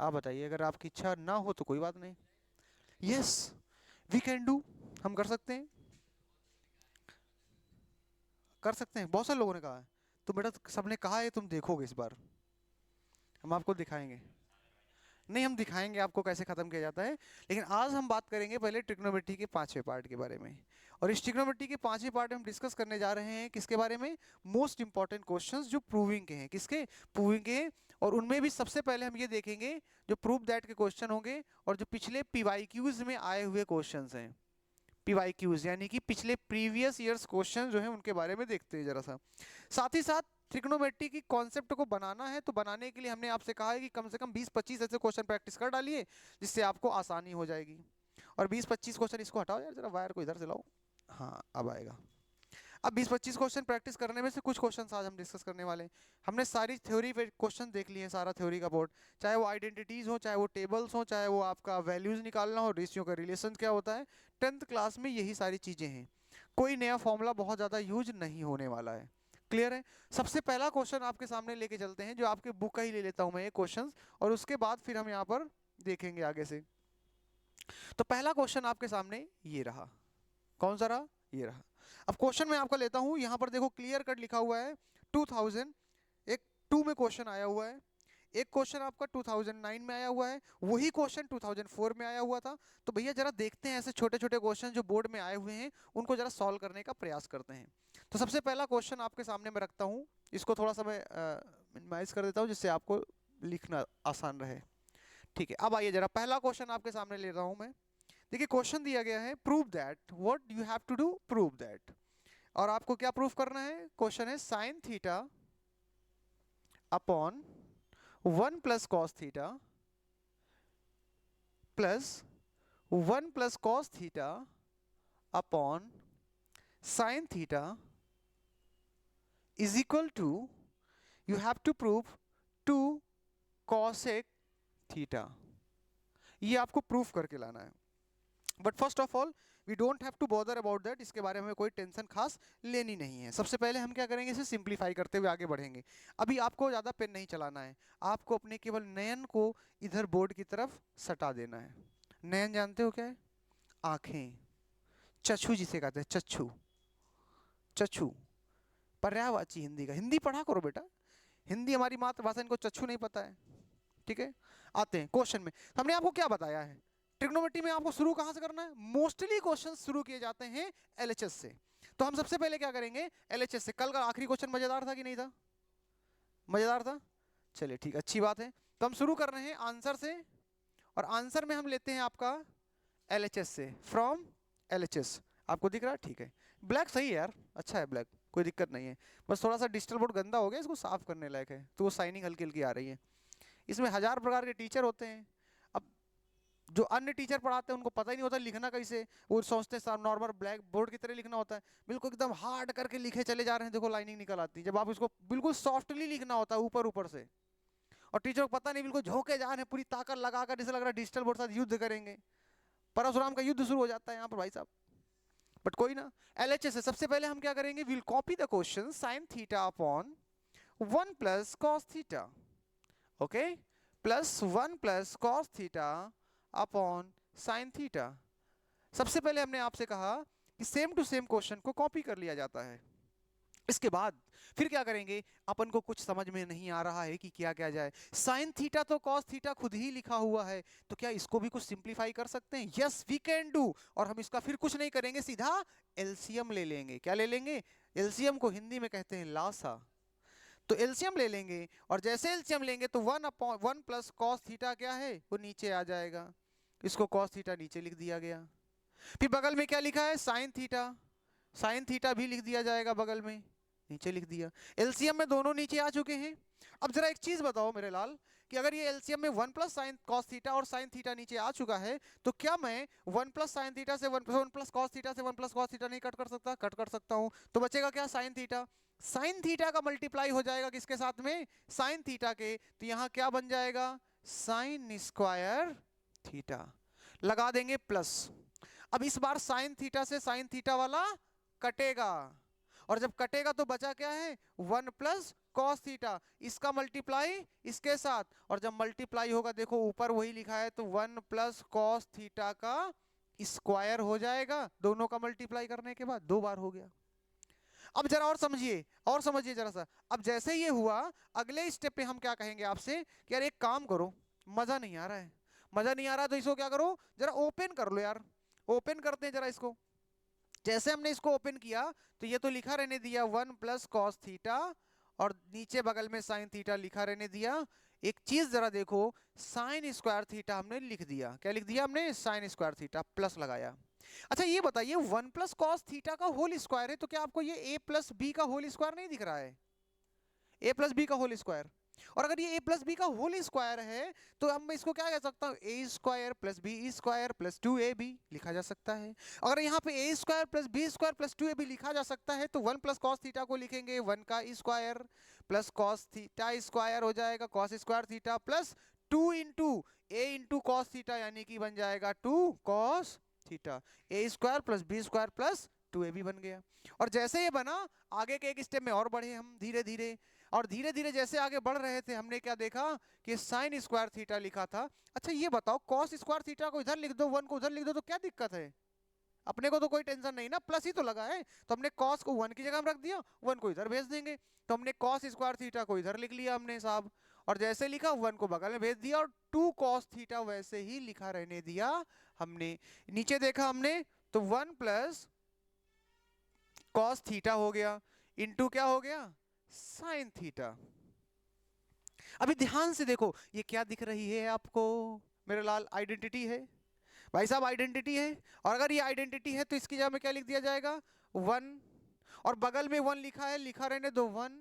आप बताइए, अगर आपकी इच्छा ना हो तो कोई बात नहीं। यस, वी कैन डू, हम कर सकते हैं, कर सकते हैं, बहुत सारे लोगों ने कहा है। तो बेटा सबने कहा है, तुम देखोगे इस बार हम आपको दिखाएंगे। नहीं, हम दिखाएंगे आपको कैसे खत्म किया जाता है। लेकिन आज हम बात करेंगे पहले ट्रिग्नोमेट्री के पांचवें पार्ट के बारे में। और इस ट्रिग्नोमेट्री के पांचवें पार्ट में हम डिस्कस करने जा रहे हैं किसके बारे में? मोस्ट इंपॉर्टेंट क्वेश्चंस जो प्रूविंग के हैं। किसके? प्रूविंग के हैं। और उनमें भी सबसे पहले हम ये देखेंगे जो प्रूव दैट के क्वेश्चन होंगे, और जो पिछले पीवाईक्यूज में आए हुए क्वेश्चन हैं। पीवाईक्यूज यानी कि पिछले प्रीवियस ईयर्स क्वेश्चन जो है उनके बारे में देखते हैं जरा सा। साथ ही साथ ट्रिग्नोमेट्री की कॉन्सेप्ट को बनाना है, तो बनाने के लिए हमने आपसे कहा है कि कम से कम 20-25 ऐसे क्वेश्चन प्रैक्टिस कर डालिए, जिससे आपको आसानी हो जाएगी। और 20-25 क्वेश्चन, इसको हटाओ यार, जरा वायर को इधर से लाओ। हाँ, अब आएगा। अब 20-25 क्वेश्चन प्रैक्टिस करने में से कुछ क्वेश्चन आज हम डिस्कस करने वाले हैं। हमने सारी थ्योरी क्वेश्चन देख लिए हैं, सारा थ्योरी का बोर्ड, चाहे वो आइडेंटिटीज हो, चाहे वो टेबल्स हो, चाहे वो आपका वैल्यूज निकालना हो, रेशियो का रिलेशन क्या होता है। 10th क्लास में यही सारी चीजें हैं। कोई नया फॉर्मूला बहुत ज्यादा यूज नहीं होने वाला है। क्लियर है? सबसे पहला क्वेश्चन आपके सामने लेके चलते हैं, जो आपके बुक का ही ले लेता हूं मैं ये क्वेश्चन, और उसके बाद फिर हम यहाँ पर देखेंगे आगे से। तो पहला क्वेश्चन आपके सामने ये रहा। कौन सा रहा? ये रहा। अब क्वेश्चन मैं आपका लेता हूं, यहां पर देखो क्लियर कट लिखा हुआ है 2000। एक 2 में क्वेश्चन आया हुआ है, एक क्वेश्चन आपका 2009 में आया हुआ है, वही क्वेश्चन 2004 में आया हुआ था। तो भैया जरा देखते हैं ऐसे छोटे छोटे क्वेश्चन जो बोर्ड में आए हुए हैं, उनको जरा सॉल्व करने का प्रयास करते हैं। तो सबसे पहला क्वेश्चन आपके सामने मैं रखता हूं, इसको थोड़ा सा मैं मिनिमाइज कर देता हूं जिससे आपको लिखना आसान रहे। ठीक है, अब आइए जरा पहला क्वेश्चन आपके सामने ले रहा हूं मैं। देखिए क्वेश्चन दिया गया है, prove that, what you have to do, prove that. और आपको क्या प्रूफ करना है? क्वेश्चन है sine theta upon 1 plus cos theta plus 1 plus cos theta upon sine theta is equal to, you have to prove 2 cosec theta. ये आपको proof करके लाना है। But first of all we don't have to bother about that, इसके बारे में कोई tension खास लेनी नहीं है। सबसे पहले हम क्या करेंगे, इसे सिंप्लीफाई करते हुए आगे बढ़ेंगे। अभी आपको ज़्यादा पेन नहीं चलाना है, आपको अपने केवल नयन को इधर बोर्ड की तरफ सटा देना है। नयन जानते हो क्या है? आंखें, चक्षु जिसे कहते हैं, चक्षु, चक्षु पर्यायवाची हिंदी का। हिंदी पढ़ा करो बेटा, हिंदी हमारी मातृभाषा, इनको चक्षु नहीं पता है। ठीक है, आते हैं क्वेश्चन में। हमने आपको क्या बताया है, ट्रिग्नोमेट्री में आपको शुरू कहां से करना है? मोस्टली क्वेश्चन शुरू किए जाते हैं एलएचएस से। तो हम सबसे पहले क्या करेंगे? एलएचएस से। कल का आखिरी क्वेश्चन मजेदार था कि नहीं था? मजेदार था, चलिए ठीक, अच्छी बात है। तो हम शुरू कर रहे हैं आंसर से, और आंसर में हम लेते हैं आपका एलएचएस से, फ्रॉम एलएचएस। आपको दिख रहा है? ठीक है, ब्लैक सही है यार, अच्छा है ब्लैक, कोई दिक्कत नहीं है। बस थोड़ा सा डिजिटल बोर्ड गंदा हो गया, इसको साफ करने लायक है, तो वो साइनिंग हल्की हल्की आ रही है। इसमें हजार प्रकार के टीचर होते हैं। अब जो अन्य टीचर पढ़ाते हैं उनको पता ही नहीं होता लिखना कैसे, वो सोचते हैं नॉर्मल ब्लैक बोर्ड की तरह लिखना होता है, बिल्कुल एकदम हार्ड करके लिखे चले जा रहे हैं, देखो लाइनिंग निकल आती है। जब आप इसको बिल्कुल सॉफ्टली लिखना होता है ऊपर ऊपर से, और टीचर को पता नहीं, बिल्कुल झोंके जा रहे हैं पूरी ताकत लगाकर, जैसे लग रहा है डिजिटल बोर्ड साथ युद्ध करेंगे, परशुराम का युद्ध शुरू हो जाता है यहाँ पर भाई साहब। बट कोई ना, एलएचएस है। सबसे पहले हम क्या करेंगे, will copy the question sign theta upon 1 plus cos theta, okay, plus 1 plus cos theta upon sine theta. सबसे पहले हमने आपसे कहा कि सेम टू सेम क्वेश्चन को कॉपी कर लिया जाता है। इसके बाद फिर क्या करेंगे, अपन को कुछ समझ में नहीं आ रहा है कि क्या क्या जाए। साइन थीटा तो कॉस थीटा खुद ही लिखा हुआ है, तो क्या इसको भी कुछ सिंप्लीफाई कर सकते हैं? Yes we can do. और हम इसका फिर कुछ नहीं करेंगे, सीधा एलसीएम ले लेंगे। क्या ले लेंगे? एलसीएम को हिंदी में कहते हैं लासा। तो एलसीएम ले लेंगे, और जैसे एलसीएम लेंगे तो 1 प्लस कॉस थीटा क्या है, वो नीचे आ जाएगा। इसको कॉस थीटा नीचे लिख दिया गया। फिर बगल में क्या लिखा है? Sine theta. साइन थीटा भी लिख दिया जाएगा बगल में, नीचे लिख दिया। एलसीएम में दोनों नीचे आ चुके हैं। अब जरा एक चीज बताओ मेरे लाल, कि अगर ये एलसीएम में 1 प्लस साइन कॉस थीटा और साइन थीटा नीचे आ चुका है, तो क्या मैं 1 प्लस साइन थीटा से 1 प्लस कॉस थीटा से 1 प्लस कॉस थीटा नहीं कट कर सकता? कट कर सकता हूं। तो बचेगा क्या? Sign theta. साइन थीटा का मल्टीप्लाई हो जाएगा किसके साथ में? साइन थीटा के। तो यहां क्या बन जाएगा? Sign square theta. लगा देंगे प्लस। अब इस बार साइन थीटा से साइन थीटा वाला कटेगा, और जब कटेगा तो बचा क्या है? 1 प्लस कॉस थीटा, इसका मल्टीप्लाई इसके साथ, और जब मल्टीप्लाई होगा देखो ऊपर वही लिखा है तो 1 प्लस कॉस थीटा का स्क्वायर हो जाएगा, दोनों का मल्टीप्लाई करने के बाद 2 बार हो गया। अब जरा और समझिए जरा सा। अब जैसे ये हुआ, अगले स्टेप पे हम क्या कहेंगे आपसे कि यार एक काम करो, मजा नहीं आ रहा है, मजा नहीं आ रहा तो इसको क्या करो, जरा ओपन कर लो यार। ओपन करते हैं जरा इसको। जैसे हमने इसको ओपन किया तो ये तो लिखा रहने दिया 1 प्लस कॉस थीटा, और नीचे बगल में साइन थीटा लिखा रहने दिया। एक चीज जरा देखो, साइन स्क्वायर थीटा हमने लिख दिया, क्या लिख दिया हमने, साइन स्क्वायर थीटा, प्लस लगाया। अच्छा ये बताइए 1 प्लस कॉस थीटा का होल स्क्वायर है तो क्या आपको ये a प्लस बी का होल स्क्वायर नहीं दिख रहा है, a प्लस बी का होल स्क्वायर। और अगर ये a प्लस बी का होल स्क्वायर है तो अब मैं इसको क्या कह सकता हूँ, a square plus b square plus 2ab लिखा जा सकता है। अगर यहाँ पे a square plus b square plus 2ab लिखा जा सकता है तो 1 प्लस कॉस थीटा को लिखेंगे 1 का square plus cos theta square हो जाएगा cos square theta plus 2 into a into cos theta, यानी कि बन जाएगा 2 cos theta, a square plus b square plus 2ab बन गया। और जैसे ये बना, आगे के एक स्टेप में और बढ़े हम धीरे धीरे, और धीरे धीरे जैसे आगे बढ़ रहे थे हमने क्या देखा कि साइन स्क्वायर थीटा लिखा था। अच्छा ये बताओ कॉस स्क्वायर थीटा को इधर लिख दो, 1 को उधर लिख दो तो क्या दिक्कत है, अपने को तो कोई टेंशन नहीं ना, प्लस ही तो लगा है। तो हमने कॉस को 1 की जगह में रख दिया, 1 को इधर भेज देंगे, तो हमने कॉस स्क्वायर थीटा को इधर लिख लिया हमने साहब, और जैसे लिखा 1 को बगल में भेज दिया, और 2 कॉस थीटा वैसे ही लिखा रहने दिया हमने। नीचे देखा हमने तो 1 प्लस कॉस थीटा हो गया इंटू क्या हो गया, साइन थीटा। अभी ध्यान से देखो ये क्या दिख रही है आपको मेरे लाल, आइडेंटिटी है भाई साहब, आइडेंटिटी है। और अगर ये आइडेंटिटी है तो इसकी जगह में क्या लिख दिया जाएगा 1, और बगल में 1 लिखा है, लिखा रहने दो 1,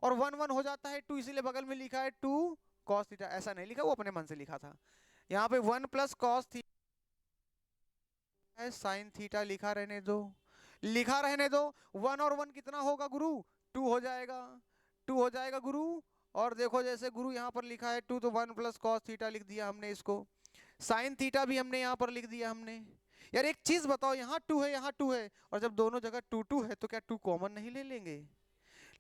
और 1 1 हो जाता है 2, इसीलिए बगल में लिखा है 2 कॉस थीटा। ऐसा नहीं लिखा, वो अपने मन से लिखा था। यहाँ पे 1 प्लस कॉस थीटा है, साइन थीटा लिखा रहने दो, लिखा रहने दो। 1 और 1 कितना होगा गुरु, 2 हो जाएगा, 2 हो जाएगा गुरु। और देखो जैसे गुरु यहाँ पर लिखा है 2, तो 1 प्लस कॉस थीटा लिख दिया हमने इसको, साइन थीटा भी हमने यहाँ पर लिख दिया हमने। यार एक चीज बताओ, यहाँ 2 है यहाँ 2 है, और जब दोनों जगह 2 2 है तो क्या 2 कॉमन नहीं ले लेंगे,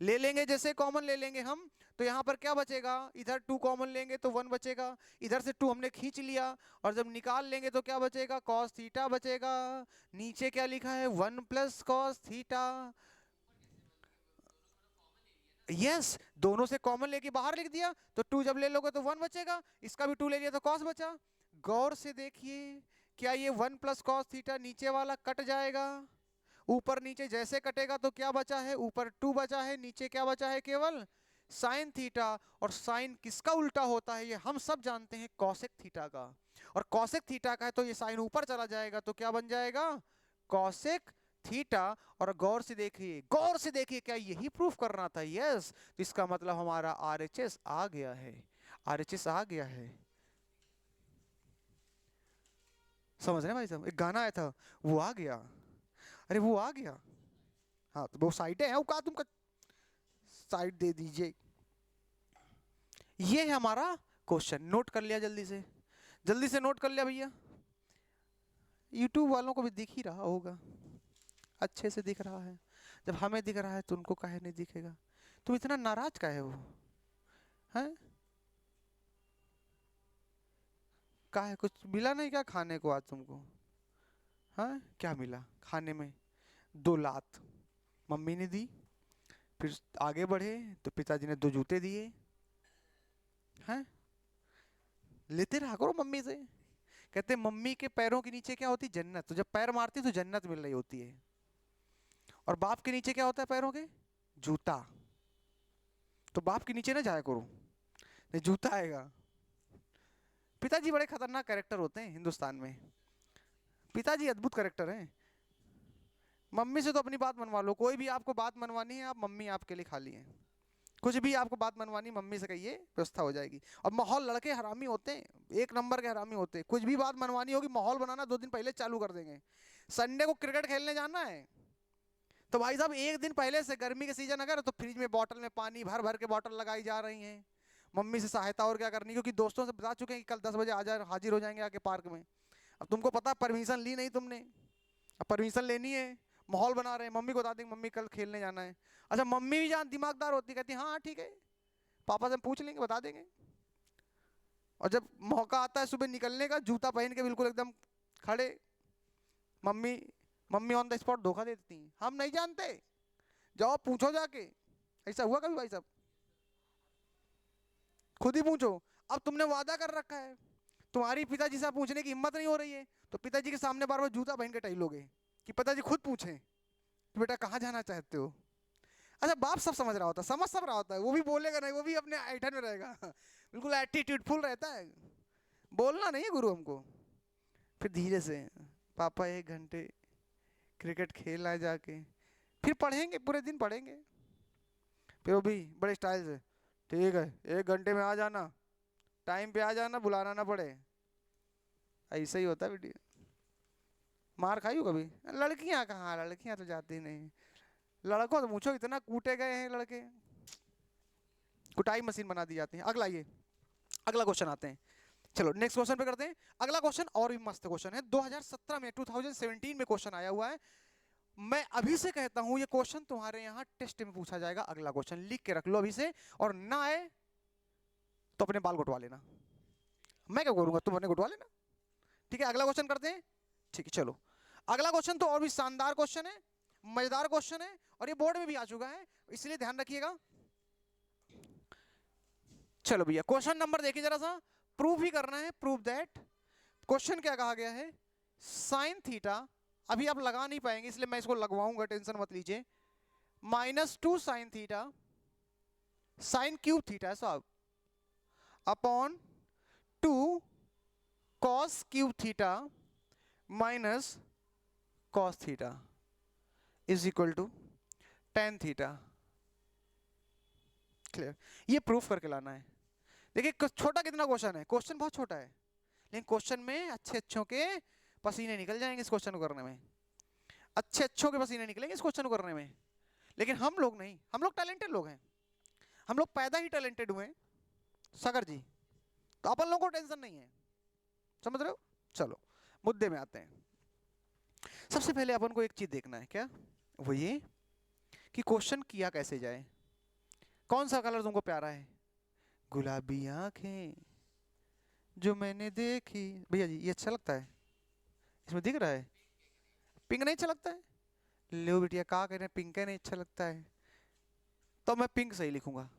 ले लेंगे, जैसे कॉमन ले लेंगे हम तो यहाँ पर क्या बचेगा, इधर 2 कॉमन लेंगे तो 1 बचेगा, इधर से 2 हमने खींच लिया, और जब निकाल लेंगे तो क्या बचेगा, कॉस थीटा बचेगा। नीचे क्या लिखा है 1 प्लस कॉस थीटा, यस दोनों से कॉमन लेके बाहर लिख दिया, तो 2 जब ले लोगे तो 1 बचेगा, इसका भी 2 ले लिया तो कॉस बचा। गौर से देखिए, क्या ये 1 प्लस कॉस थीटा नीचे वाला कट जाएगा, ऊपर नीचे जैसे कटेगा तो क्या बचा है, ऊपर 2 बचा है, नीचे क्या बचा है, केवल साइन थीटा। और साइन किसका उल्टा होता है ये हम सब जानते हैं, कॉसेक थीटा का। और कॉसेक थीटा का है तो ये साइन ऊपर चला जाएगा तो क्या बन जाएगा, कॉसेक थीटा। और गौर से देखिए, गौर से देखिए, क्या यही प्रूफ करना था, यस। तो इसका मतलब हमारा आरएचएस आ गया है, आरएचएस आ गया है। समझ रहे हैं भाई साहब, एक गाना आया था वो आ गया, अरे वो आ गया। हाँ तो वो साइटें हैं, वो कहा तुमका साइड दे दीजिए। ये है हमारा क्वेश्चन, नोट कर लिया जल्दी से नोट कर लिया भैया। यूट्यूब वालों को भी दिख ही रहा होगा, अच्छे से दिख रहा है, जब हमें दिख रहा है तो उनको काहे नहीं दिखेगा। तुम इतना नाराज काहे हो, हैं काहे, कुछ मिला नहीं क्या खाने को आज तुमको, हाँ क्या मिला खाने में, 2 लात मम्मी ने दी, फिर आगे बढ़े तो पिताजी ने 2 जूते दिए, हैं लेते रहा करो मम्मी से। कहते मम्मी के पैरों के नीचे क्या होती, जन्नत, तो जब पैर मारती तो जन्नत मिल रही होती है। और बाप के नीचे क्या होता है पैरों के, जूता, तो बाप के नीचे ना जाया करो, नहीं जूता आएगा। पिताजी बड़े खतरनाक कैरेक्टर होते हैं हिंदुस्तान में, पिताजी अद्भुत कैरेक्टर हैं। मम्मी से तो अपनी बात मनवा लो, कोई भी आपको बात मनवानी है आप, मम्मी आपके लिए खाली है, कुछ भी आपको बात मनवानी मम्मी से कहिए, व्यवस्था हो जाएगी। और माहौल, लड़के हरामी होते हैं, एक नंबर के हरामी होते हैं, कुछ भी बात मनवानी होगी माहौल बनाना 2 दिन पहले चालू कर देंगे। संडे को क्रिकेट खेलने जाना है तो भाई साहब 1 दिन पहले से, गर्मी के सीजन अगर तो फ्रिज में बॉटल में पानी भर भर के बॉटल लगाई जा रही हैं, मम्मी से सहायता और क्या करनी, क्योंकि दोस्तों से बता चुके हैं कि कल 10 बजे आ जाए, हाजिर हो जाएंगे आके पार्क में। अब तुमको पता परमिशन ली नहीं तुमने, अब परमिशन लेनी है, माहौल बना रहे हैं, मम्मी को बता देंगे मम्मी कल खेलने जाना है। अच्छा मम्मी भी जहाँ दिमागदार होती कहती हाँ ठीक है, पापा से पूछ लेंगे बता देंगे। और जब मौका आता है सुबह निकलने का, जूता पहन के बिल्कुल एकदम खड़े, mummy mummy on the spot धोखा दे देती हैं, हम नहीं जानते, जाओ पूछो जाके। ऐसा हुआ कभी भाई साहब? खुद ही पूछो। अब तुमने वादा कर रखा है, तुम्हारी पिताजी से पूछने की हिम्मत नहीं हो रही है, तो पिताजी के सामने बार बार जूता पहन के टहलोगे कि पिताजी खुद पूछें कि बेटा कहाँ जाना चाहते हो। अच्छा बाप सब समझ रहा होता है, समझ सब रहा होता है, वो भी बोलेगा नहीं, वो भी अपने ऐठन में रहेगा बिल्कुल एटीट्यूडफुल रहता है, बोलना नहीं है गुरु हमको। फिर धीरे से पापा 1 घंटे क्रिकेट खेल आए जाके, फिर पढ़ेंगे, पूरे दिन पढ़ेंगे, फिर वो भी बड़े स्टाइल से ठीक है 1 घंटे में आ जाना, टाइम पे आ जाना, बुलाना ना पड़े। ऐसा ही होता है बेटी। मार खाई हो कभी? लड़कियां कहाँ, लड़कियां तो जाती नहीं, लड़कों तो पूछो इतना कूटे गए हैं लड़के, कुटाई मशीन बना दी जाती है। अगला ये अगला क्वेश्चन आते हैं, चलो नेक्स्ट क्वेश्चन पे करते हैं। अगला क्वेश्चन और भी मस्त क्वेश्चन है, 2017 में 2017 में क्वेश्चन आया हुआ है। मैं अभी से कहता हूं ये क्वेश्चन तुम्हारे यहाँ टेस्ट में पूछा जाएगा। अगला क्वेश्चन लिख के रख लो अभी से, और ना आए तो अपने बाल गुटवा लेना, मैं क्या करूंगा, तुम अपने गुटवा लेना। ठीक है अगला क्वेश्चन करते हैं। ठीक है चलो अगला क्वेश्चन तो और भी शानदार क्वेश्चन है, मजेदार क्वेश्चन है, और ये बोर्ड में भी आ चुका है, इसलिए ध्यान रखिएगा। चलो भैया क्वेश्चन नंबर देखिए जरा सा, प्रूफ ही करना है, प्रूफ दैट। क्वेश्चन क्या कहा गया है, साइन थीटा, अभी आप लगा नहीं पाएंगे इसलिए मैं इसको लगवाऊंगा, टेंशन मत लीजिए, -2 sine theta, sine cube theta साहब, upon 2 cos cube theta minus cos theta is equal to tan theta. Clear? ये प्रूफ करके लाना है। देखिए छोटा कितना क्वेश्चन है, क्वेश्चन बहुत छोटा है, लेकिन क्वेश्चन में अच्छे अच्छों के पसीने निकल जाएंगे इस क्वेश्चन को करने में, अच्छे अच्छों के पसीने निकलेंगे इस क्वेश्चन को करने में। लेकिन हम लोग नहीं, हम लोग टैलेंटेड लोग हैं, हम लोग पैदा ही टैलेंटेड हुए सागर जी, तो अपन लोगों को टेंशन नहीं है, समझ रहे हो। चलो मुद्दे में आते हैं। सबसे पहले अपन को एक चीज देखना है, क्या वो ये कि क्वेश्चन किया कैसे जाए। कौन सा कलर तुमको प्यारा है? गुलाबी आंखें जो मैंने देखी, भैया जी ये अच्छा लगता है, इसमें दिख रहा है, पिंक नहीं अच्छा लगता है? लो बिटिया कहा कह रहे हैं पिंक नहीं अच्छा लगता है, तो मैं पिंक सही लिखूंगा।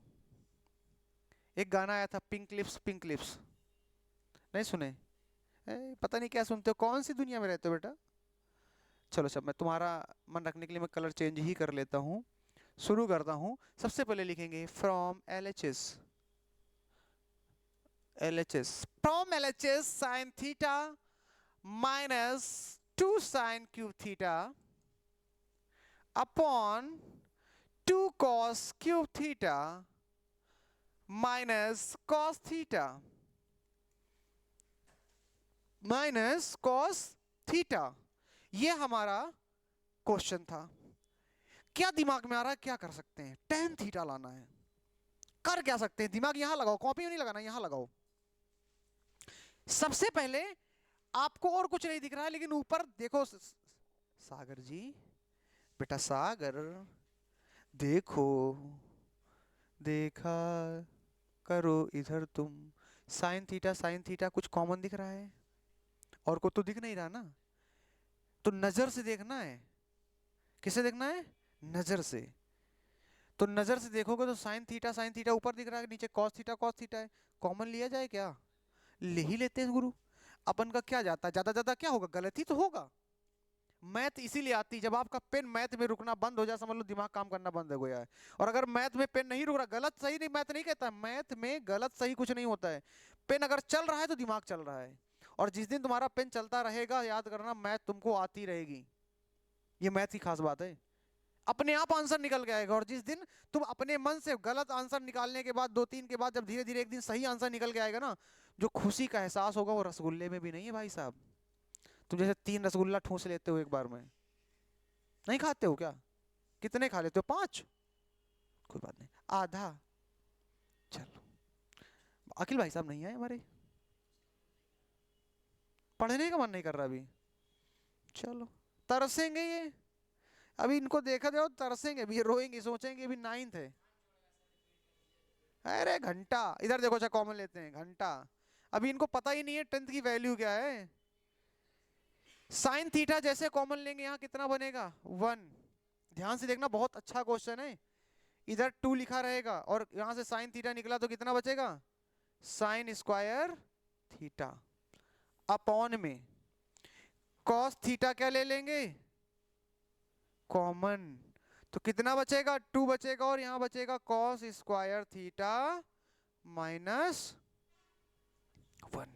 एक गाना आया था पिंक लिप्स पिंक लिप्स, नहीं सुने? पता नहीं क्या सुनते हो, कौन सी दुनिया में रहते हो बेटा। चलो सब मैं तुम्हारा मन रखने के लिए मैं कलर चेंज ही कर लेता हूँ, शुरू करता हूँ। सबसे पहले लिखेंगे from LHS, LHS from LHS sine theta -2 sign cube theta upon 2 cos cube theta minus cos theta minus cos theta. ये हमारा क्वेश्चन था। क्या दिमाग में आ रहा है, क्या कर सकते हैं? tan थीटा लाना है, कर क्या सकते हैं? दिमाग यहां लगाओ, कॉपी में नहीं लगाना, यहां लगाओ। सबसे पहले आपको और कुछ नहीं दिख रहा है, लेकिन ऊपर देखो सागर जी, बेटा सागर देखो, देखा करो इधर तुम, साइन थीटा कुछ कॉमन दिख रहा है, और को तो दिख नहीं रहा ना, तो नजर से देखना है। किसे देखना है? नजर से। तो नजर से देखोगे तो साइन थीटा ऊपर दिख रहा है, नीचे कॉस थीटा है, कॉमन लिया जाए क्या? ले ही लेते हैं गुरु। अपन का क्या जाता है, ज्यादा ज्यादा क्या होगा, गलत ही तो होगा। मैथ इसीलिए आती, जब आपका पेन मैथ में रुकना बंद हो जाए समझ लो दिमाग काम करना बंद हो गया है। और अगर मैथ में पेन नहीं रुक रहा, गलत सही नहीं, मैथ नहीं कहता, मैथ में गलत सही कुछ नहीं होता है, पेन अगर चल रहा है तो दिमाग चल रहा है। और जिस दिन तुम्हारा पेन चलता रहेगा, याद करना मैथ तुमको आती रहेगी, ये मैथ की खास बात है, अपने आप आंसर निकल के आएगा। और जिस दिन तुम अपने मन से गलत आंसर निकालने के बाद 2-3 के बाद जब धीरे धीरे एक दिन सही आंसर निकल के आएगा ना, जो खुशी का एहसास होगा वो रसगुल्ले में भी नहीं है भाई साहब। तुम जैसे 3 रसगुल्ला ठूस लेते हो एक बार में, नहीं खाते हो क्या? कितने खा लेते हो? 5? कोई बात नहीं, आधा। चलो अखिल भाई साहब नहीं आए हमारे, पढ़ने का मन नहीं कर रहा अभी, चलो तरसेंगे ये, अभी इनको देखा जाओ तरसेंगे भी, रोएंगे, सोचेंगे अभी 9th है। अरे घंटा, इधर देखो, अच्छा कॉमन लेते हैं घंटा। अभी इनको पता ही नहीं है 10th की वैल्यू क्या है। साइन थीटा जैसे कॉमन लेंगे, यहाँ कितना बनेगा 1। ध्यान से देखना, बहुत अच्छा क्वेश्चन है। इधर 2 लिखा रहेगा और यहाँ से साइन थीटा निकला तो कितना बचेगा, साइन स्क्वायर थीटा अपॉन में कॉस थीटा क्या ले लेंगे, कॉमन। तो कितना बचेगा, 2 बचेगा और यहाँ बचेगा कॉस स्क्वायर थीटा माइनस 1।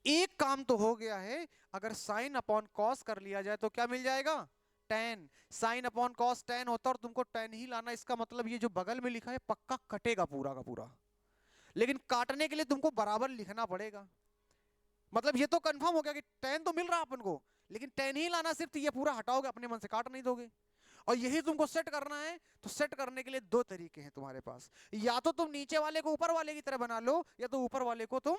एक काम तो हो गया है। अगर साइन अपॉन कॉस कर लिया जाए तो क्या मिल जाएगा, tan। Sign upon cos tan होता है और तुमको tan ही लाना। इसका मतलब ये जो बगल में लिखा है पक्का कटेगा पूरा का पूरा, लेकिन काटने के लिए तुमको बराबर लिखना पड़ेगा। मतलब ये तो कंफर्म हो गया कि tan तो मिल रहा अपन को, लेकिन tan ही लाना, सिर्फ ये पूरा हटाओगे, अपने मन से काट नहीं दोगे। और यही तुमको सेट करना है। तो सेट करने के लिए 2 तरीके हैं तुम्हारे पास। या तो तुम नीचे वाले को ऊपर वाले की तरह बना लो, या तो ऊपर वाले को तुम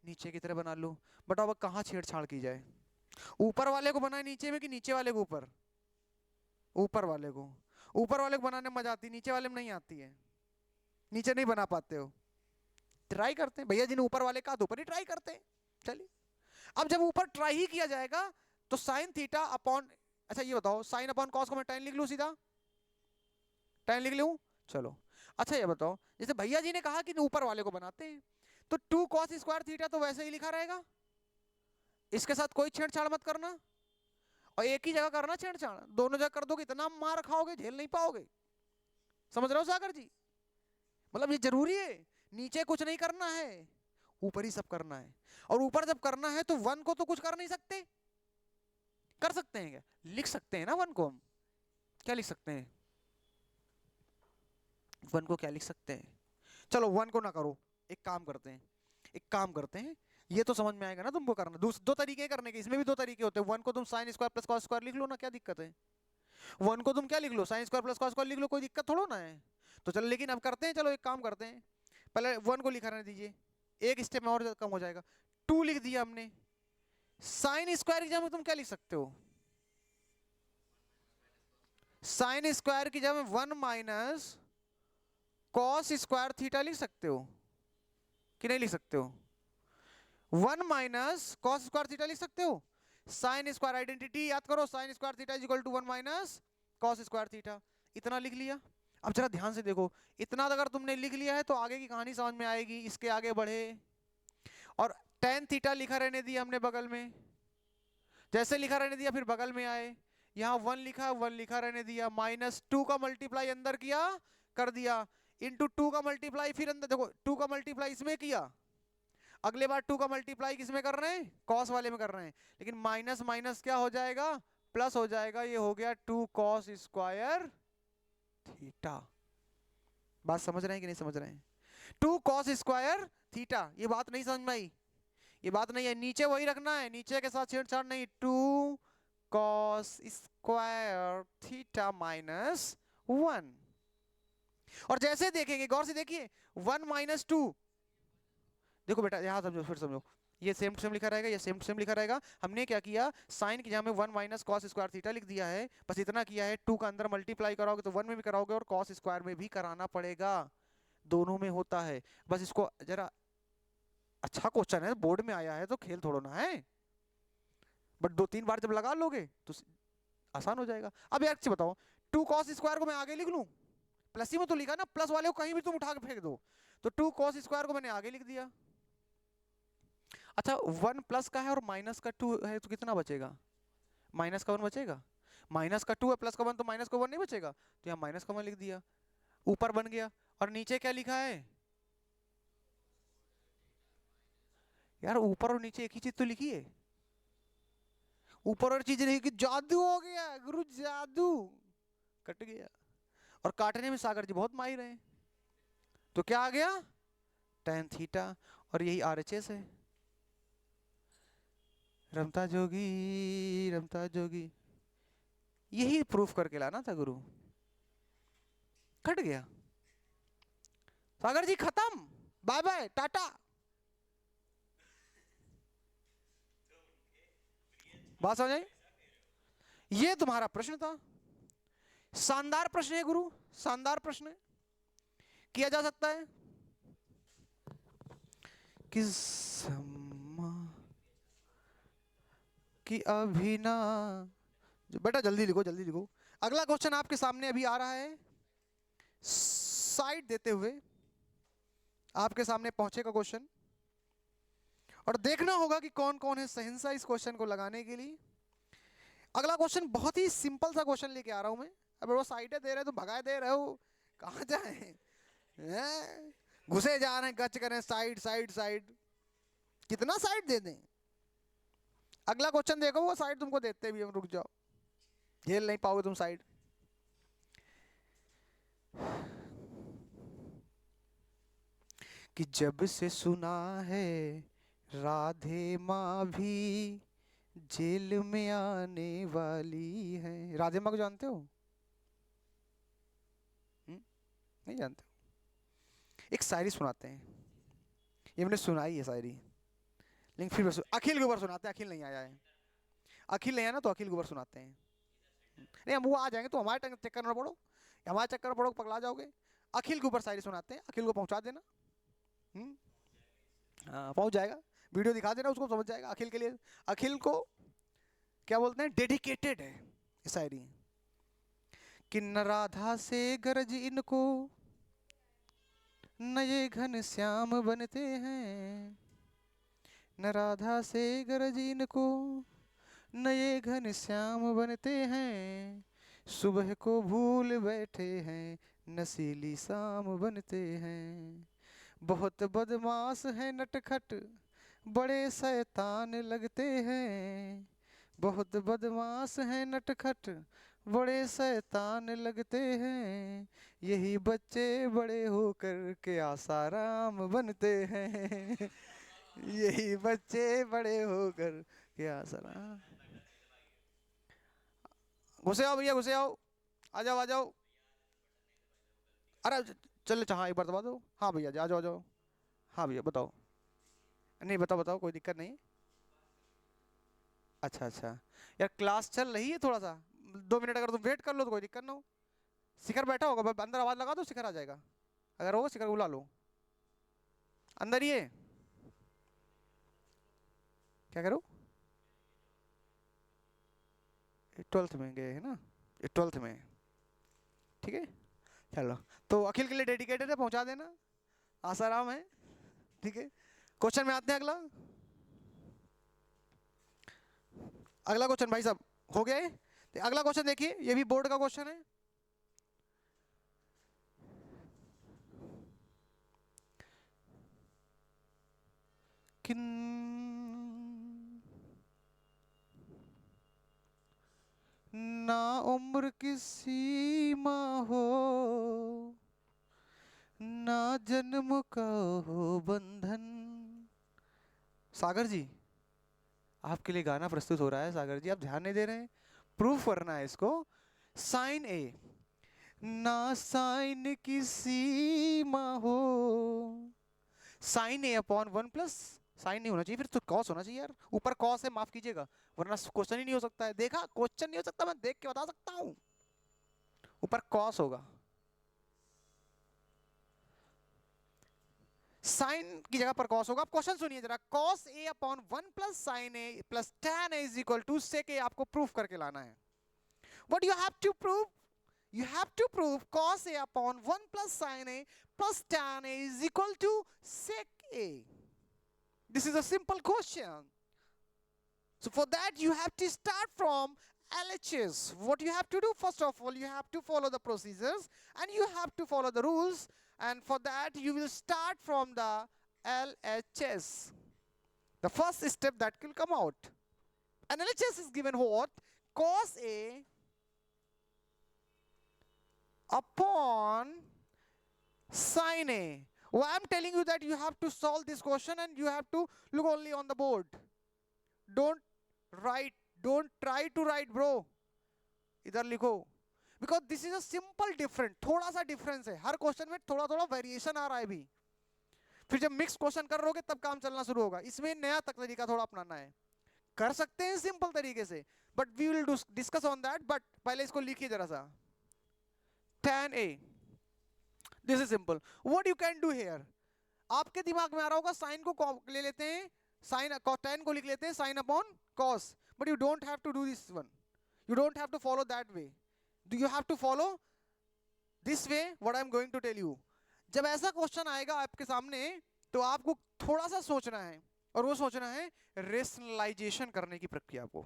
नीचे की तरह बना लो। बट अब कहाँ छेड़छाड़ की जाए, ऊपर वाले को बनाए नीचे में कि नीचे वाले को ऊपर, ऊपर वाले को। ऊपर वाले को बनाने में मजा आती है, नीचे वाले में नहीं आती है। नीचे नहीं बना पाते हो, ट्राई करते हैं भैया, जिन्हें ऊपर वाले का तो ऊपर ही ट्राई करते हैं। चलिए, अब जब ऊपर ट्राई ही किया जाएगा तो साइन थीटा अपॉन, अच्छा ये बताओ, साइन अपॉन कॉस को मैं tan लिख लूं सीधा, tan लिख लूं, चलो। अच्छा ये बताओ, जैसे भैया जी ने कहा कि ऊपर वाले को बनाते हैं, तो 2 कॉस स्क्वायर थीटा तो वैसे ही लिखा रहेगा, इसके साथ कोई छेड़छाड़ मत करना। और एक ही जगह करना छेड़छाड़, दोनों जगह कर दोगे इतना मार खाओगे, झेल नहीं पाओगे। समझ रहे हो सागर जी, मतलब ये जरूरी है, नीचे कुछ नहीं करना है, ऊपर ही सब करना है। और ऊपर जब करना है तो 1 को तो कुछ कर नहीं सकते, कर सकते हैं क्या, लिख सकते हैं ना 1 को हम, क्या लिख सकते हैं, 1 को क्या लिख सकते हैं। चलो 1 को ना करो, एक काम करते हैं, एक काम करते हैं, ये तो समझ में आएगा ना तुमको करना। दो तरीके करने के, इसमें भी 2 तरीके होते हैं। 1 को तुम sign square plus cos square लिख लो ना, क्या दिक्कत है। 1 को तुम क्या लिख लो, sine square plus cos square लिख लो, कोई दिक्कत थोड़ा ना है। तो चलो, लेकिन अब करते हैं, चलो एक काम करते हैं, पहले 1 को लिखा रहने दीजिए, एक स्टेप में और कम हो जाएगा। 2 लिख दिया हमने, साइन स्क्वायर की जगह तुम क्या लिख सकते हो, साइन स्क्वायर की जगह 1 माइनस कॉस स्क्वायर थीटा लिख सकते हो कि नहीं लिख सकते हो, 1 माइनस कॉस स्क्वायर थीटा लिख सकते हो। साइन स्क्वायर आइडेंटिटी याद करो, sine square theta is equal to 1 minus cos square theta. इतना लिख लिया। अब जरा ध्यान से देखो, इतना अगर तुमने लिख लिया है तो आगे की कहानी समझ में आएगी। इसके आगे बढ़े और tan थीटा लिखा रहने दिया हमने बगल में, जैसे लिखा रहने दिया फिर बगल में आए, यहाँ 1 लिखा, 1 लिखा रहने दिया, -2 का मल्टीप्लाई अंदर किया, कर दिया, इंटू 2 का मल्टीप्लाई फिर अंदर देखो, 2 का मल्टीप्लाई इसमें किया, अगले बार 2 का मल्टीप्लाई किसमें कर रहे हैं, कॉस वाले में कर रहे हैं, लेकिन माइनस माइनस क्या हो जाएगा, प्लस हो जाएगा। ये हो गया 2 कॉस स्क्वायर थीटा। बात समझ रहे हैं कि नहीं समझ रहे हैं, 2 कॉस स्क्वायर थीटा। ये बात नहीं समझ में आई, ये बात नहीं है, नीचे वही रखना है, नीचे के साथ छेड़छाड़ नहीं। 2 कॉस स्क्वायर थीटा माइनस 1। और जैसे देखेंगे, गौर से देखिए, 1 माइनस 2, देखो बेटा यहाँ समझो, फिर समझो, ये सेम टू सेम लिखा रहेगा, ये सेम टू सेम लिखा रहेगा। हमने क्या किया, साइन की जगह में 1 माइनस कॉस स्क्वायर थीटा लिख दिया है, बस इतना किया है। 2 का अंदर मल्टीप्लाई कराओगे तो 1 में भी कराओगे और कॉस स्क्वायर में भी कराना पड़ेगा, दोनों में होता है। बस इसको जरा, अच्छा क्वेश्चन है, बोर्ड में आया है तो खेल थोड़ा ना है, बट 2-3 बार जब लगा लोगे तो आसान हो जाएगा। अब यार बताओ, 2 कॉस स्क्वायर को मैं आगे लिख लूं, प्लस ही में तो लिखा ना, प्लस वाले को कहीं भी तुम उठा के फेंक दो, तो 2 कॉस स्क्वायर को मैंने आगे लिख दिया। अच्छा 1 प्लस का है और माइनस का 2 है तो कितना बचेगा, माइनस का 1 बचेगा। माइनस का 2 है, प्लस का 1, तो माइनस का 1 नहीं बचेगा, तो यहाँ माइनस का 1 लिख दिया, ऊपर बन गया। और नीचे क्या लिखा है यार, ऊपर और नीचे एक ही चीज तो लिखी है, ऊपर और चीज लिखी, जादू हो गया गुरु, जादू, कट गया। और काटने में सागर जी बहुत माहिर हैं, तो क्या आ गया, tan थीटा, और यही RHS है। रमता जोगी, रमता जोगी, यही प्रूफ करके लाना था गुरु, कट गया। सागर जी खत्म, बाय बाय टाटा। बात समझ आई, ये तुम्हारा प्रश्न था। शानदार प्रश्न है गुरु, शानदार प्रश्न है, किया जा सकता है। किस कि अभी ना, बेटा जल्दी लिखो जल्दी लिखो। अगला क्वेश्चन आपके सामने अभी आ रहा है, साइड देते हुए आपके सामने पहुंचेगा क्वेश्चन, और देखना होगा कि कौन कौन है शहंशाह इस क्वेश्चन को लगाने के लिए। अगला क्वेश्चन बहुत ही सिंपल सा क्वेश्चन लेके आ रहा हूं मैं। अब वो साइडें दे रहे हो, तो भगाए दे रहे हो, कहाँ जाए हैं? घुसे जा रहे हैं, गच करें, साइड साइड साइड, कितना साइड दे दें। अगला क्वेश्चन देखो, वो साइड तुमको देते भी हम, रुक जाओ, झेल नहीं पाओगे तुम साइड। कि जब से सुना है राधे माँ भी जेल में आने वाली है। राधे माँ को जानते हो? नहीं जानते हो? एक शायरी सुनाते हैं, ये मैंने सुनाई है शायरी, लेकिन फिर अखिल के ऊपर सुनाते हैं। अखिल नहीं आया है, अखिल नहीं आया ना, तो अखिल के ऊपर सुनाते हैं। नहीं, हम वो आ जाएंगे तो हमारे चक्कर में पड़ो, हमारे चक्कर में पड़ो पगला जाओगे। अखिल के ऊपर शायरी सुनाते हैं, अखिल को पहुंचा देना। हाँ पहुंच जाएगा, वीडियो दिखा देना, उसको समझ जाएगा। अखिल के लिए, अखिल को क्या बोलते हैं, डेडिकेटेड है ये शायरी। कि न राधा से गरज इनको, न ये घन श्याम बनते हैं, न राधा से गरज इनको, न ये घन श्याम बनते हैं, सुबह को भूल बैठे हैं, नशीली शाम बनते हैं। बहुत बदमाश है नटखट, बड़े शैतान लगते हैं, बहुत बदमाश है नटखट, बड़े शैतान लगते हैं, यही बच्चे बड़े होकर के आसाराम बनते हैं, यही बच्चे बड़े होकर के आसाराम। घुसे आओ भैया, घुसे आओ, आ जाओ आ जाओ। अरे चलो, हाँ एक बार दबा दो। हाँ भैया आ जाओ आ जाओ। हाँ भैया बताओ। नहीं बताओ बताओ, कोई दिक्कत नहीं। अच्छा अच्छा, यार क्लास चल रही है, थोड़ा सा 2 मिनट अगर तुम वेट कर लो तो कोई दिक्कत ना हो। शिखर बैठा होगा, अंदर आवाज लगा दो, शिखर आ जाएगा। अगर होगा शिखर बुला लो, अंदर ही है। क्या करो? 12th में गए है ना, 12th में, ठीक है। चलो, तो अखिल के लिए डेडिकेटेड है, पहुंचा देना, आसाराम है, ठीक है। क्वेश्चन में आते हैं। अगला अगला क्वेश्चन भाई साहब हो गया है। तो अगला क्वेश्चन देखिए, ये भी बोर्ड का क्वेश्चन है। किन ना उम्र की सीमा हो, ना जन्म का हो बंधन। सागर जी, आपके लिए गाना प्रस्तुत हो रहा है। सागर जी आप ध्यान नहीं दे रहे हैं, प्रूफ करना है इसको। साइन ए, ना साइन की सीमा हो, साइन ए अपॉन 1 प्लस, साइन नहीं होना चाहिए फिर तो कॉस होना चाहिए यार, ऊपर कॉस है, माफ कीजिएगा, वरना क्वेश्चन ही नहीं हो सकता है। देखा, क्वेश्चन नहीं हो सकता, मैं देख के बता सकता हूं, ऊपर कॉस होगा। साइन की जगह पर कॉस होगा। आप क्वेश्चन सुनिए जरा, cos a upon 1 plus sine a plus tan a is equal to sec a, आपको प्रूफ करके लाना है। What you have to prove, you have to prove cos a upon 1 plus sin a plus tan a is equal to sec a. This is a simple question. So for that you have to start from LHS. What you have to do, first of all, you have to follow the procedures and you have to follow the rules, and for that you will start from the LHS. The first step that will come out. And LHS is given what? Cos a upon sin a. Well, I'm telling you that you have to solve this question and you have to look only on the board. Don't write, don't try to write bro, इधर लिखो, because this is a simple different, थोड़ा सा difference है, हर question में थोड़ा थोड़ा variation आ रहा है भी। फिर जब मिक्स क्वेश्चन कर रहोगे तब काम चलना शुरू होगा। इसमें नया तरीका थोड़ा अपनाना है, कर सकते हैं सिंपल तरीके से, but we will discuss on that. But पहले इसको लिखिए जरा सा, tan A. This is simple. What you can do here, आपके दिमाग में आ रहा होगा साइन को ले लेते हैं, साइन tan को लिख लेते हैं sine upon cos, but you don't have to do this one, you don't have to follow that way, do you have to follow this way what I am going to tell you. जब ऐसा question आएगा आपके सामने तो आपको थोड़ा सा सोचना है, और वो सोचना है रेशनलाइजेशन करने की प्रक्रिया को.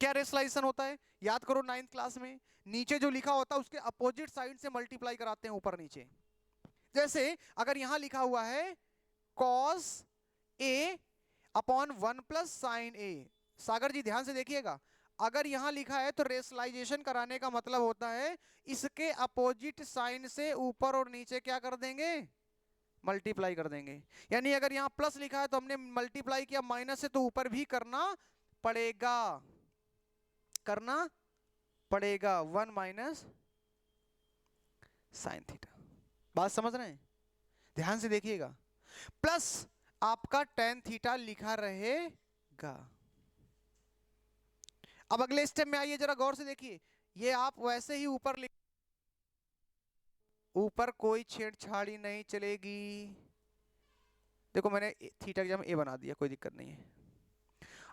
क्या रेशनलाइजेशन होता है, याद करो 9th क्लास में नीचे जो लिखा होता है उसके अपोजिट साइड से मल्टीप्लाई कराते हैं ऊपर नीचे. जैसे अगर यहां लिखा हुआ है cos A upon 1 plus sign A, सागर जी ध्यान से देखिएगा, अगर यहां लिखा है तो रेशनलाइजेशन कराने का मतलब होता है इसके अपोजिट साइन से ऊपर और नीचे क्या कर देंगे, मल्टीप्लाई कर देंगे. यानी अगर यहां प्लस लिखा है तो हमने मल्टीप्लाई किया माइनस से, तो ऊपर भी करना पड़ेगा, करना पड़ेगा 1 माइनस साइन थीटा. बात समझ रहे हैं, ध्यान से देखिएगा, प्लस आपका tan थीटा लिखा रहेगा. अब अगले स्टेप में आइए, जरा गौर से देखिए, ये आप वैसे ही ऊपर लिख, ऊपर कोई छेड़छाड़ी नहीं चलेगी. देखो मैंने थीटा की जगह a बना दिया, कोई दिक्कत नहीं है.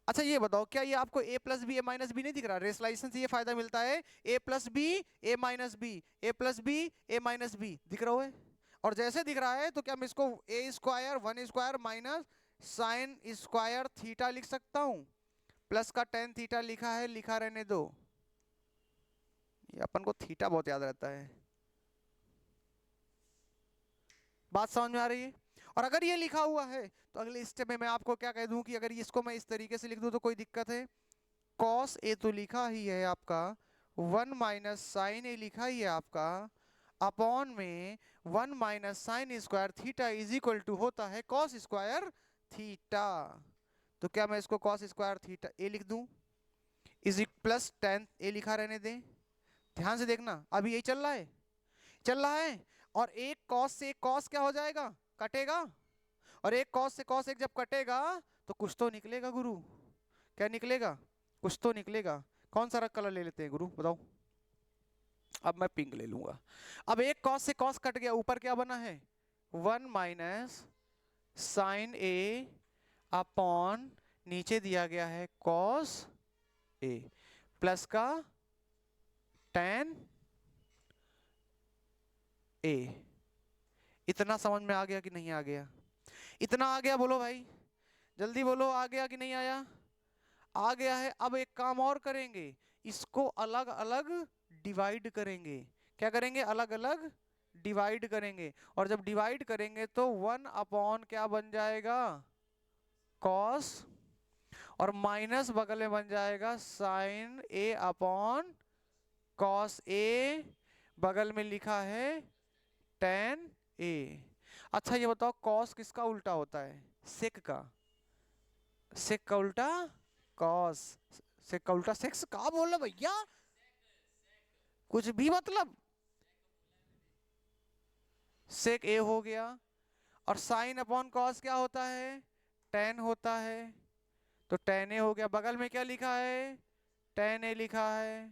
अच्छा ये बताओ, क्या ये आपको a plus B A minus B नहीं दिख रहा, रेशनलाइजेशन से ये फायदा मिलता है, a plus B A minus B, A plus B A minus B दिख रहा है. और जैसे दिख रहा है तो क्या मैं इसको a square 1 square minus sine square theta लिख सकता हूं, प्लस का tan थीटा लिखा है, लिखा रहने दो, ये अपन को थीटा बहुत याद रहता है. बात समझ में आ रही है. और अगर ये लिखा हुआ है तो अगले स्टेप में मैं आपको क्या कह दूं कि अगर इसको मैं इस तरीके से लिख दूं तो कोई दिक्कत है, cos A तो लिखा ही है आपका, 1 माइनस साइन A लिखा ही है आपका, अपॉन में 1 minus sine square theta is equal to होता है cos स्क्वायर थीटा. तो क्या मैं इसको cos स्क्वायर थीटा A लिख दूं, इज प्लस tan A लिखा रहने दें. ध्यान से देखना, अभी यही चल रहा है, चल रहा है. और एक cos से एक cos क्या हो जाएगा, कटेगा, और एक cos से cos एक जब कटेगा तो कुछ तो निकलेगा गुरु. क्या निकलेगा, कुछ तो निकलेगा. कौन सा कलर ले लेते हैं गुरु बताओ, अब मैं पिंक ले लूंगा. अब एक cos से cos कट गया, ऊपर क्या बना है 1 माइनस साइन A अपॉन नीचे दिया गया है cos A प्लस का tan A. इतना समझ में आ गया कि नहीं आ गया, इतना आ गया बोलो भाई, जल्दी बोलो, आ गया कि नहीं आया, आ गया है. अब एक काम और करेंगे, इसको अलग अलग डिवाइड करेंगे. क्या करेंगे, अलग अलग डिवाइड करेंगे. और जब डिवाइड करेंगे तो 1 अपॉन क्या बन जाएगा cos, और माइनस बगल में बन जाएगा sine A upon cos A, बगल में लिखा है tan A. अच्छा ये बताओ cos किसका उल्टा होता है, sec का, sec का उल्टा cos, sec का उल्टा सेक्स का बोल रहा भैया, कुछ भी मतलब, sec A हो गया. और sin अपॉन cos क्या होता है, tan होता है, तो tan A हो गया. बगल में क्या लिखा है, tan A लिखा है.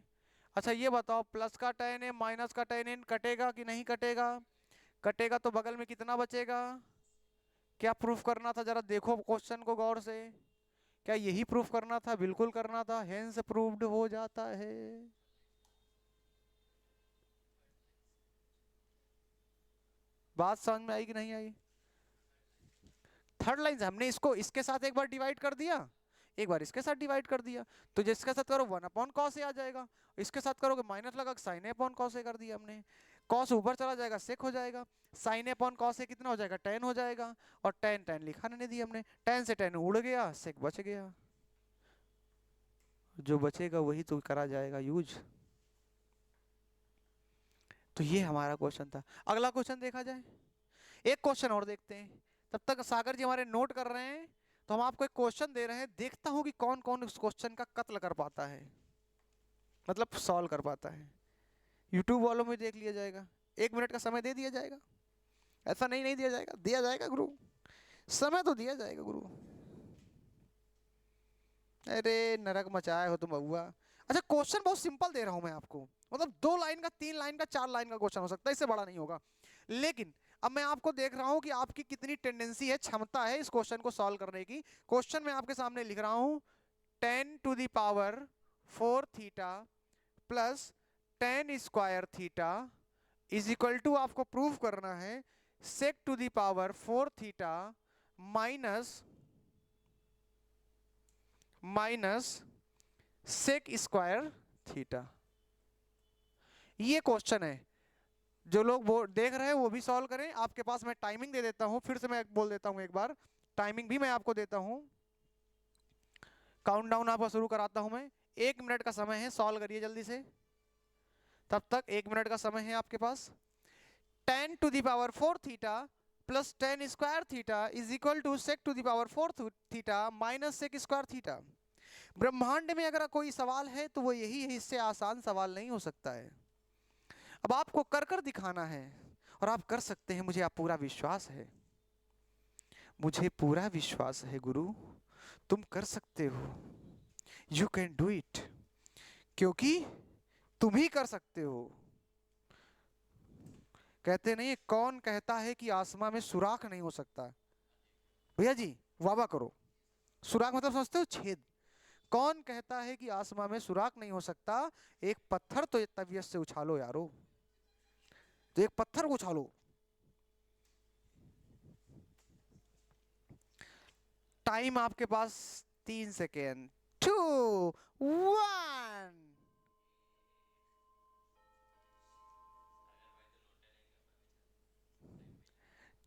अच्छा ये बताओ, प्लस का tan A माइनस का tan A कटेगा कि नहीं कटेगा, कटेगा, तो बगल में कितना बचेगा. क्या प्रूफ करना था, जरा देखो क्वेश्चन को गौर से, क्या यही प्रूफ करना था, बिल्कुल करना था, हेंस प्रूव्ड हो जाता है. बात समझ में आई कि नहीं आई. थर्ड लाइन से हमने इसको इसके साथ एक बार डिवाइड कर दिया, एक बार इसके साथ डिवाइड कर दिया, तो जिसके साथ करो 1 अपॉन कॉस ए आ जाएगा, इसके साथ करोगे माइनस लगा sign A upon cos A कर दिया हमने, कॉस ऊपर चला जाएगा सेक हो जाएगा, sign A upon cos A कितना हो जाएगा tan हो जाएगा, और tan tan लिखा नहीं दिया हमने, tan से tan उड़ गया, सेक बच गया, जो बचेगा वही तो करा जाएगा यूज. तो ये हमारा क्वेश्चन था. अगला क्वेश्चन देखा जाए, एक क्वेश्चन और देखते हैं. तब तक सागर जी हमारे नोट कर रहे हैं, तो हम आपको एक क्वेश्चन दे रहे हैं, देखता हूं कि कौन कौन उस क्वेश्चन का कत्ल कर पाता है, मतलब सॉल्व कर पाता है. यूट्यूब वालों में देख लिया जाएगा, 1 मिनट का समय दे दिया जाएगा, ऐसा नहीं नहीं दिया जाएगा, दिया जाएगा गुरु, समय तो दिया जाएगा गुरु. अरे नरक मचाए हो तुम बउआ. अच्छा क्वेश्चन बहुत सिंपल दे रहा हूं मैं आपको, मतलब 2 लाइन का, 3 लाइन का, 4 लाइन का क्वेश्चन हो सकता है, इससे बड़ा नहीं होगा। लेकिन अब मैं आपको देख रहा हूं कि आपकी कितनी टेंडेंसी है, क्षमता है इस क्वेश्चन को सॉल्व करने की। क्वेश्चन मैं आपके सामने लिख रहा हूं, 10⁴ theta plus 10² theta is equal to, आपको प्रूव करना है, sec⁴ theta minus sec² theta. ये क्वेश्चन है, जो लोग वो देख रहे हैं वो भी सॉल्व करें। आपके पास मैं टाइमिंग दे देता हूं, फिर से मैं बोल देता हूं एक बार, टाइमिंग भी मैं आपको देता हूं, काउंटडाउन आपका शुरू कराता हूं मैं। 1 मिनट का समय है, सॉल्व करिए जल्दी से, तब तक 1 मिनट का समय है आपके पास। 10⁴ theta plus 10² theta is equal to sec⁴ theta minus sec² theta. ब्रह्मांड में अगर कोई सवाल है तो वो यही है, इससे आसान सवाल नहीं हो सकता है। अब आपको कर कर दिखाना है, और आप कर सकते हैं, मुझे आप पूरा विश्वास है, मुझे पूरा विश्वास है गुरु, तुम कर सकते हो, यू कैन डू इट, क्योंकि तुम ही कर सकते हो। कहते नहीं, कौन कहता है कि आसमां में सुराख नहीं हो सकता? भैया जी वाह करो, सुराख मतलब समझते हो, छेद। कौन कहता है कि आसमां में सुराख नहीं हो सकता? एक पत्थर तो तबीयत से उछालो यारो, तो एक पत्थर को उछालो। टाइम आपके पास 3 सेकेंड, 2 1।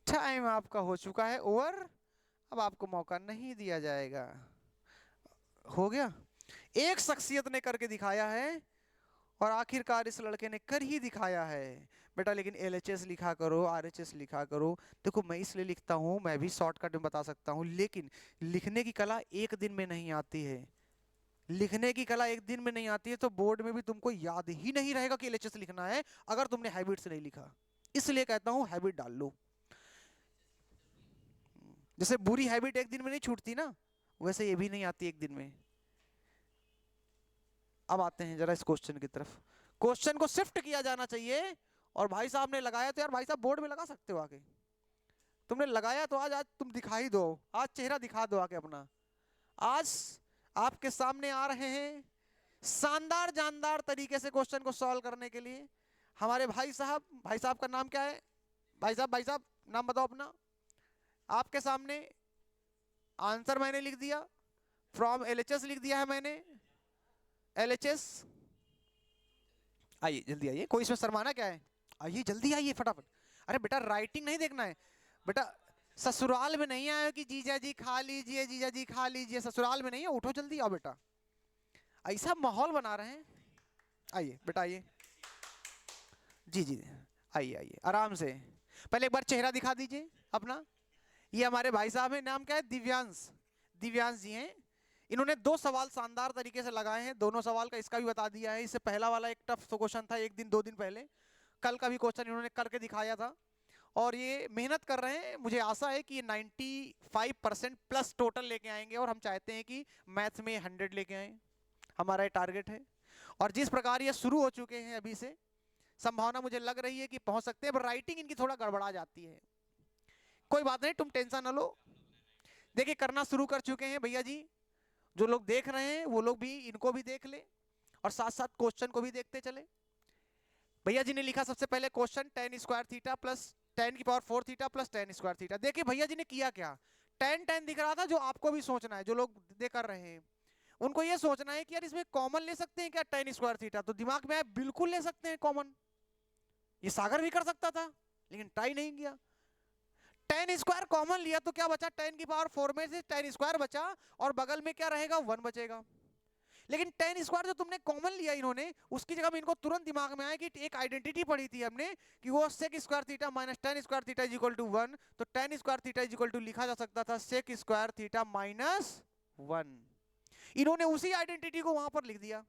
टाइम आपका हो चुका है ओवर, अब आपको मौका नहीं दिया जाएगा। हो गया, एक शख्सियत ने करके दिखाया है, और आखिरकार इस लड़के ने कर ही दिखाया है। बेटा लेकिन LHS लिखा करो, RHS लिखा करो। देखो मैं इसलिए लिखता हूँ, मैं भी शॉर्टकट में बता सकता हूँ, लेकिन लिखने की कला एक दिन में नहीं आती है। लिखने की कला एक दिन में नहीं आती है, तो बोर्ड में भी तुमको याद ही नहीं रहेगा कि LHS लिखना है, अगर तुमने हैबिट से नहीं लिखा। इसलिए कहता हूँ हैबिट डाल लो। जैसे बुरी हैबिट एक दिन में नहीं छूटती ना, वैसे ये भी नहीं आती एक दिन में। अब आते हैं जरा इस क्वेश्चन की तरफ। क्वेश्चन को शिफ्ट किया जाना चाहिए, और भाई साहब ने लगाया तो यार भाई साहब बोर्ड में लगा सकते हो आके। तुमने लगाया तो आज आज तुम दिखा ही दो, आज चेहरा दिखा दो आके अपना। आज आपके सामने आ रहे हैं शानदार जानदार तरीके से क्वेश्चन को सॉल्व करने के लिए हमारे भाई साहब। भाई साहब का नाम क्या है? भाई साहब नाम बताओ अपना। आपके सामने आंसर मैंने लिख दिया, फ्रॉम LHS लिख दिया है मैंने, LHS। आइए जल्दी आइए, कोई इसमें शर्माना क्या है? आइए जल्दी आइए फटाफट। अरे बेटा राइटिंग नहीं देखना है बेटा, ससुराल में नहीं आए हो कि जीजा जी खा लीजिए, जीजा जी खा लीजिए, ससुराल में नहीं है, उठो जल्दी आओ बेटा, ऐसा माहौल बना रहे हैं। आइए बेटा आइए, जी जी आइए आइए आराम से। पहले एक बार चेहरा दिखा दीजिए अपना। ये हमारे भाई साहब हैं, नाम क्या है? दिव्यांश, दिव्यांश जी हैं। इन्होंने 2 सवाल शानदार तरीके से लगाए हैं, दोनों सवाल का इसका भी बता दिया है। इससे पहला वाला एक टफ क्वेश्चन था, एक दिन 2 दिन पहले, कल का भी क्वेश्चन इन्होंने करके दिखाया था। और ये मेहनत कर रहे हैं, मुझे आशा है कि ये 95% प्लस टोटल लेके आएंगे, और हम चाहते हैं कि मैथ में 100 लेके आए, हमारा ये टारगेट है। और जिस प्रकार ये शुरू हो चुके हैं अभी से, संभावना मुझे लग रही है कि पहुंच सकते हैं, पर राइटिंग इनकी थोड़ा गड़बड़ा जाती है। कोई बात नहीं, तुम टेंशन ना लो। देखिए करना शुरू कर चुके हैं भैया जी, जो लोग देख रहे हैं वो लोग भी इनको भी देख ले, और साथ साथ क्वेश्चन को भी देखते चले। भैया जी ने लिखा सबसे पहले question, 10² theta plus 10⁴ theta plus 10² theta. देखिए भैया जी ने किया क्या, 10 10 दिख रहा था, जो आपको भी सोचना है, जो लोग देख कर रहे हैं उनको ये सोचना है कि यार इसमें कॉमन ले सकते हैं क्या 10² थीटा? तो दिमाग में आया बिल्कुल ले सकते हैं कॉमन, ये सागर भी कर सकता था, लेकिन ट्राई नहीं किया। 10² कॉमन लिया तो क्या बचा, 10⁴ में से 10² बचा, और बगल में क्या रहेगा, 1 बचेगा। लेकिन 10² जो तुमने कॉमन लिया इन्होंने, उसकी जगह में इनको तुरंत दिमाग में आया कि एक आइडेंटिटी पढ़ी थी हमने कि वो sec² theta minus 10² theta is equal to 1, तो 10² थीटा इज इक्वल टू लिखा जा सकता था sec² थीटा माइनस 1। इन्होंने उसी आइडेंटिटी को वहां पर लिख दिया,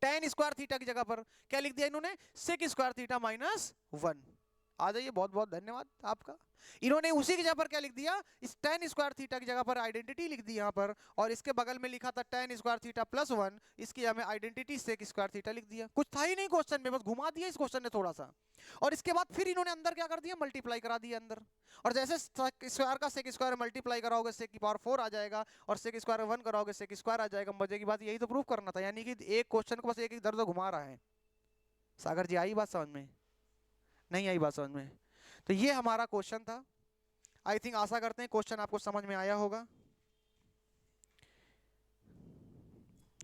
10² थीटा की जगह पर क्या लिख दिया इन्होंने, sec² थीटा माइनस 1। आ जाइए, बहुत बहुत धन्यवाद आपका। इन्होंने उसी की जगह पर क्या लिख दिया, इस tan स्क्वायर थीटा की जगह पर आइडेंटिटी लिख दी यहाँ पर, और इसके बगल में लिखा था tan स्क्वायर थीटा प्लस 1, इसकी जगह में आइडेंटिटी सेक स्क्वायर थीटा लिख दिया। कुछ था ही नहीं क्वेश्चन में, बस घुमा दिया इस क्वेश्चन ने थोड़ा सा। और इसके बाद फिर इन्होंने अंदर क्या कर दिया, मल्टीप्लाई करा दिया अंदर। और जैसे स्क्वायर का सेक स्क्वायर मल्टीप्लाई कराओगे सेक की पावर 4 आ जाएगा, और सेक स्क्वायर 1 कराओगे सेक स्क्वायर आ जाएगा। मजे की बात यही तो प्रूफ करना था, यानी कि एक क्वेश्चन को बस एक इधर उधर घुमा रहा है। सागर जी आई बात समझ में? नहीं आई बात समझ में? तो ये हमारा क्वेश्चन था। आई थिंक आशा करते हैं क्वेश्चन आपको समझ में आया होगा।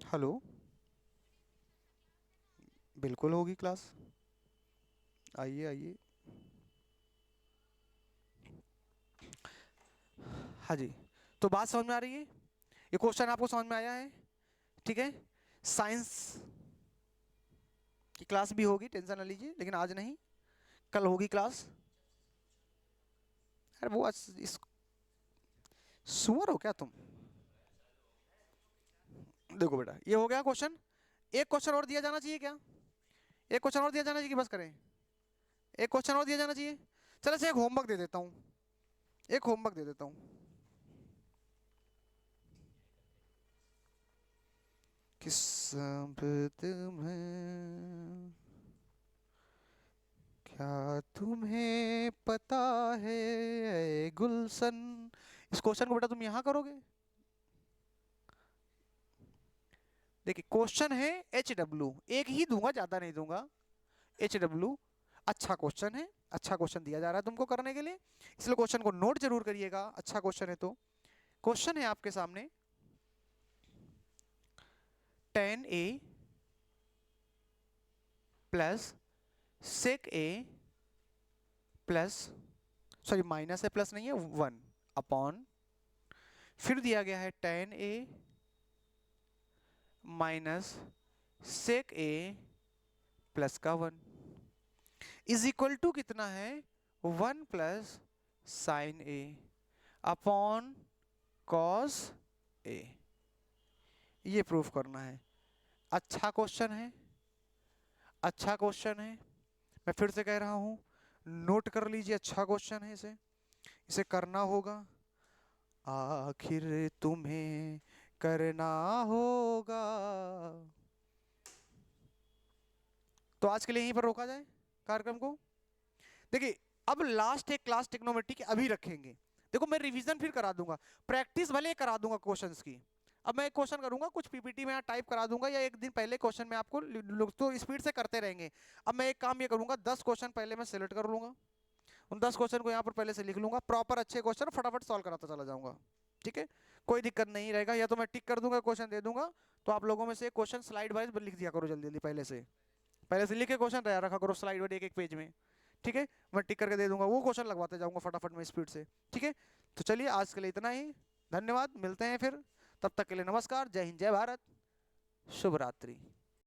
हेलो, बिल्कुल होगी क्लास, आइए आइए। हाँ जी, तो बात समझ में आ रही है, ये क्वेश्चन आपको समझ में आया है? ठीक है, साइंस की क्लास भी होगी, टेंशन ना लीजिए, लेकिन आज नहीं, कल होगी क्लास। अरे वो इस सुअर हो क्या तुम? देखो बेटा, ये हो गया क्वेश्चन। एक क्वेश्चन और दिया जाना चाहिए क्या? एक क्वेश्चन और दिया जाना चाहिए कि बस करें? एक क्वेश्चन और दिया जाना चाहिए। चलो से एक होमवर्क दे देता हूँ, एक होमवर्क दे देता हूँ कि सब तुम्हें, क्या तुम्हें पता है ऐ गुलशन। इस क्वेश्चन को बेटा तुम यहां करोगे। देखिए क्वेश्चन है HW, एक ही दूंगा, ज्यादा नहीं दूंगा। HW अच्छा क्वेश्चन है, अच्छा क्वेश्चन दिया जा रहा है तुमको करने के लिए, इसलिए क्वेश्चन को नोट जरूर करिएगा, अच्छा क्वेश्चन है तो। क्वेश्चन है आपके सामने, tan A plus sec A plus, sorry minus है प्लस नहीं है, 1 अपॉन, फिर दिया गया है tan A minus sec A plus का 1 इज इक्वल टू कितना है, 1 plus sign A upon cos A। ये प्रूफ करना है। अच्छा क्वेश्चन है, अच्छा क्वेश्चन है, मैं फिर से कह रहा हूं, नोट कर लीजिए, अच्छा क्वेश्चन है, इसे इसे करना होगा, आखिर तुम्हें करना होगा। तो आज के लिए यहीं पर रोका जाए कार्यक्रम को। देखिए अब लास्ट एक क्लास टेक्नोमेट्री की अभी रखेंगे। देखो मैं रिवीजन फिर करा दूंगा, प्रैक्टिस भले करा दूंगा क्वेश्चंस की। अब मैं एक क्वेश्चन करूंगा, कुछ पीपीटी में टाइप करा दूंगा, या एक दिन पहले क्वेश्चन में आपको तो स्पीड से करते रहेंगे। अब मैं एक काम ये करूंगा, 10 क्वेश्चन पहले मैं सिलेक्ट कर लूंगा, उन 10 क्वेश्चन को यहाँ पर पहले से लिख लूंगा, प्रॉपर अच्छे क्वेश्चन फटाफट सॉल्व कराता चला जाऊंगा। ठीक है, कोई दिक्कत नहीं रहेगा, या तो मैं टिक कर दूंगा क्वेश्चन दे दूंगा, तो आप लोगों में से क्वेश्चन स्लाइड वाइज लिख दिया करो जल्दी जल्दी, पहले से लिख के क्वेश्चन तैयार रखा करो स्लाइड वाइज एक एक पेज में। ठीक है, मैं टिक करके दे दूंगा, वो क्वेश्चन लगवाते जाऊंगा फटाफट में स्पीड से। ठीक है, तो चलिए आज के लिए इतना ही, धन्यवाद, मिलते हैं फिर, तब तक के लिए नमस्कार, जय हिंद, जय भारत, शुभ रात्रि।